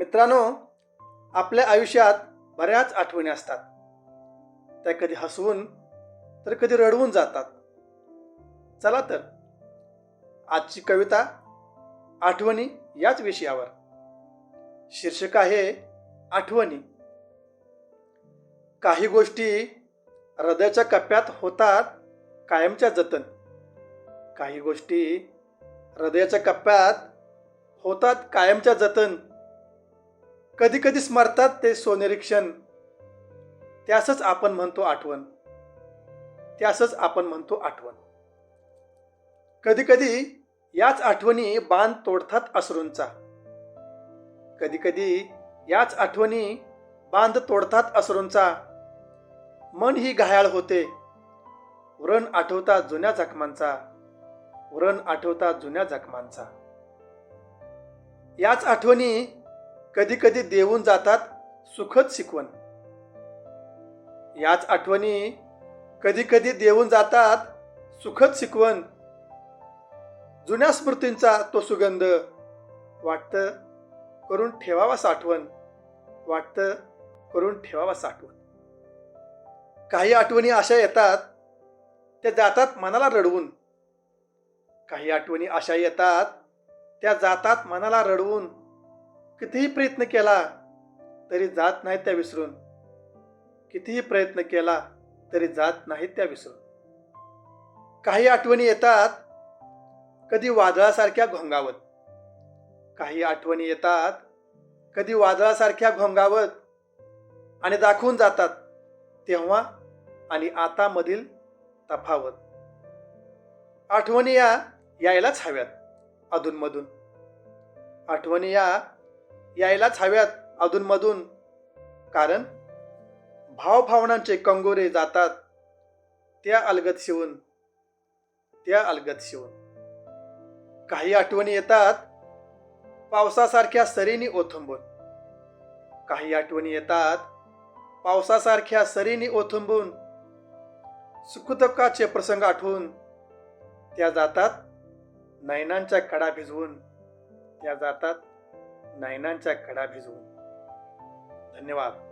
मित्रांनो, आपल्या आयुष्यात बऱ्याच आठवणी असतात. त्या कधी हसवून तर कधी रडवून जातात. चला तर आजची कविता आठवणी याच विषयावर. शीर्षक आहे आठवणी. काही गोष्टी हृदयाच्या कप्प्यात होतात कायमच्या जतन. काही गोष्टी हृदयाच्या कप्प्यात होतात कायमच्या जतन. कधी कधी स्मरतात ते सोनेरी क्षण. त्यासच आपण म्हणतो आठवण. त्यासच आपण म्हणतो आठवण. कधी कधी याच आठवणी बांध तोडतात अश्रूंचा. कधी कधी याच आठवणी बांध तोडतात अश्रूंचा. मन ही घायाळ होते. व्रण आठवता जुन्या जखमांचा. व्रण आठवता जुन्या जखमांचा. याच आठवणी कधी कधी देऊन जातात सुखद शिकवण. याच आठवणी कधी कधी देऊन जातात सुखद शिकवण. जुन्या स्मृतींचा तो सुगंध वाटतं करून ठेवावा साठवण. वाटतं करून ठेवावा साठवण. काही आठवणी अशा येतात त्या जातात मनाला रडवून. काही आठवणी अशा येतात त्या जातात मनाला रडवून. कितीही प्रयत्न केला तरी जात नाहीत त्या विसरून. कितीही प्रयत्न केला तरी जात नाहीत त्या विसरून. काही आठवणी येतात कधी वादळासारख्या घोंगावत. काही आठवणी येतात कधी वादळासारख्या घोंगावत आणि दाखवून जातात तेव्हा आणि आता मधील तफावत. आठवणी यायलाच हव्यात अधूनमधून. आठवणी यायलाच हव्यात अधूनमधून. कारण भावभावनांचे कंगोरे जातात त्या अलगद शिवून. त्या अलगद शिवून. काही आठवणी येतात पावसासारख्या सरींनी ओथंबून. काही आठवणी येतात पावसासारख्या सरींनी ओथंबून. सुखदुःखाचे प्रसंग आठवून त्या जातात नयनांच्या कडा भिजवून. त्या जातात नयनांच्या कडा भिजवून. धन्यवाद.